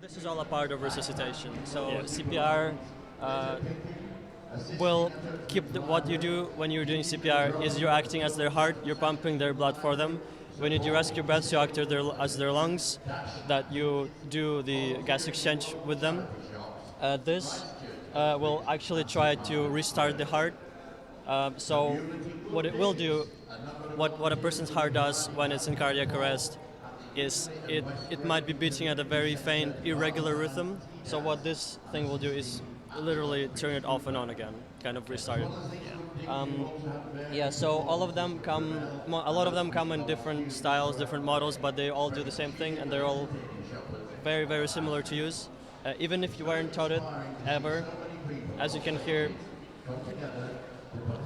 This is all a part of resuscitation. So CPR will keep what you do when you're doing CPR is you're acting as their heart, you're pumping their blood for them. When you do rescue breaths, you act as their lungs, that you do the gas exchange with them. This will actually try to restart the heart. So what it will do, what a person's heart does when it's in cardiac arrest, is it might be beating at a very faint, irregular rhythm. So what this thing will do is literally turn it off and on again, kind of restart it. So all of them a lot of them come in different styles, different models, but they all do the same thing, and they're all very, very similar to use. Even if you weren't taught it ever, as you can hear,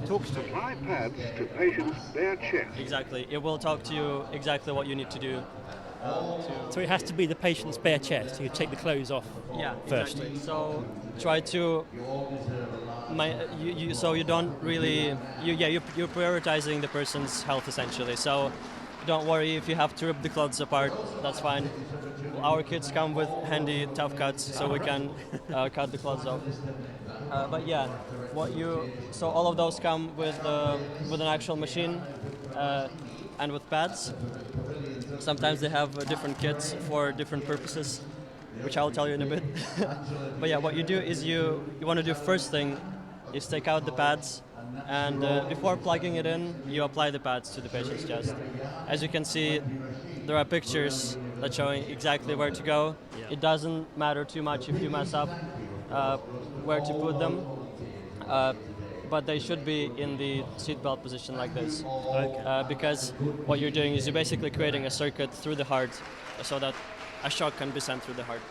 Talks to apply pads to patient's bare chest. exactly, it will talk to you exactly what you need to do. So it has to be the patient's bare chest. You take the clothes off first. Exactly. So try to so you don't really you're prioritizing the person's health essentially. So don't worry if you have to rip the clothes apart. That's fine. Our kits come with handy tough cuts, so we can cut the clothes off. So all of those come with an actual machine and with pads. Sometimes they have different kits for different purposes, which I'll tell you in a bit. But yeah, what you do is you want to do first thing is take out the pads, and before plugging it in, you apply the pads to the patient's chest. As you can see, there are pictures that showing exactly where to go. Yeah. It doesn't matter too much if you mess up where to put them, but they should be in the seatbelt position like this. Okay. Because what you're doing is you're basically creating a circuit through the heart so that a shock can be sent through the heart.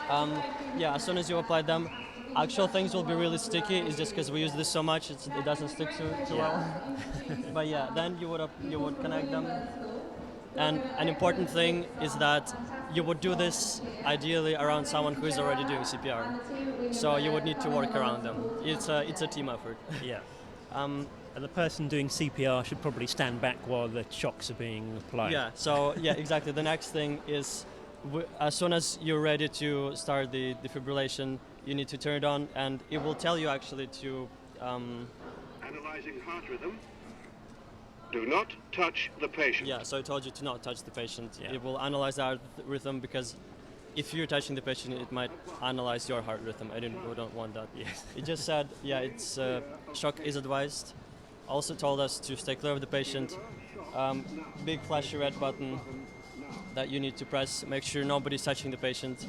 As soon as you apply them, actual things will be really sticky. It's just because we use this so much, it doesn't stick too well. But yeah, then you would connect them. And an important thing is that you would do this ideally around someone who is already doing CPR. So you would need to work around them. It's a team effort. Yeah. And the person doing CPR should probably stand back while the shocks are being applied. Yeah. So yeah, exactly. The next thing is, as soon as you're ready to start the defibrillation, you need to turn it on, and it will tell you actually to. Analyzing heart rhythm. Do not touch the patient. Yeah. So I told you to not touch the patient. Yeah. It will analyze the heart rhythm, because if you're touching the patient, it might analyze your heart rhythm. We don't want that. Yes. It just said, it's shock is advised. Also told us to stay clear of the patient. Big flashy red button that you need to press. Make sure nobody's touching the patient.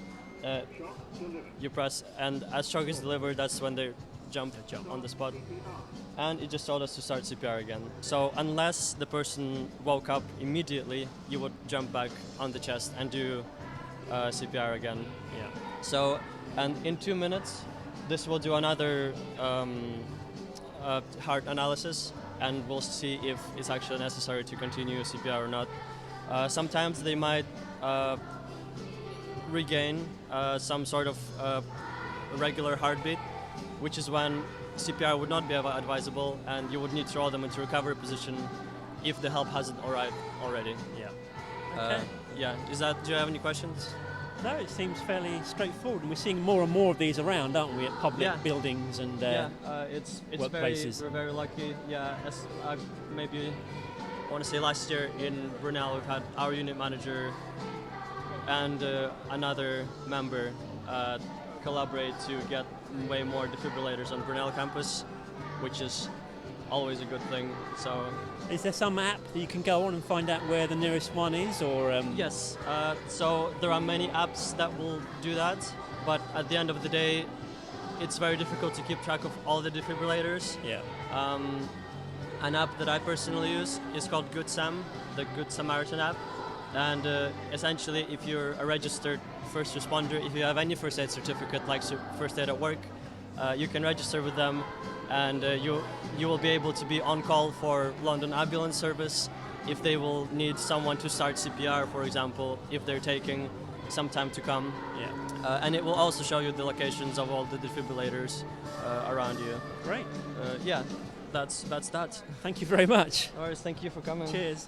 You press, and as shock is delivered, that's when they jump on the spot. And it just told us to start CPR again. So unless the person woke up immediately, you would jump back on the chest and do CPR again. Yeah. So, and in 2 minutes, this will do another heart analysis, and we'll see if it's actually necessary to continue CPR or not. Sometimes they might regain some sort of regular heartbeat, which is when CPR would not be advisable, and you would need to throw them into recovery position if the help hasn't arrived already. Yeah. Okay. Do you have any questions? No, it seems fairly straightforward, and we're seeing more and more of these around, aren't we, at public buildings and it's workplaces. We're very lucky. Yeah, as maybe I want to say last year in Brunel, we've had our unit manager and another member collaborate to get way more defibrillators on Brunel campus, which is always a good thing. So, is there some app that you can go on and find out where the nearest one is, or? Yes. So there are many apps that will do that, but at the end of the day, it's very difficult to keep track of all the defibrillators. Yeah. An app that I personally use is called Good Sam, the Good Samaritan app. And essentially, if you're a registered first responder, if you have any first aid certificate like first aid at work, you can register with them, and you will be able to be on call for London Ambulance Service if they will need someone to start CPR, for example, if they're taking some time to come. Yeah. And it will also show you the locations of all the defibrillators around you. Great. That's that. Thank you very much. All right, thank you for coming. Cheers.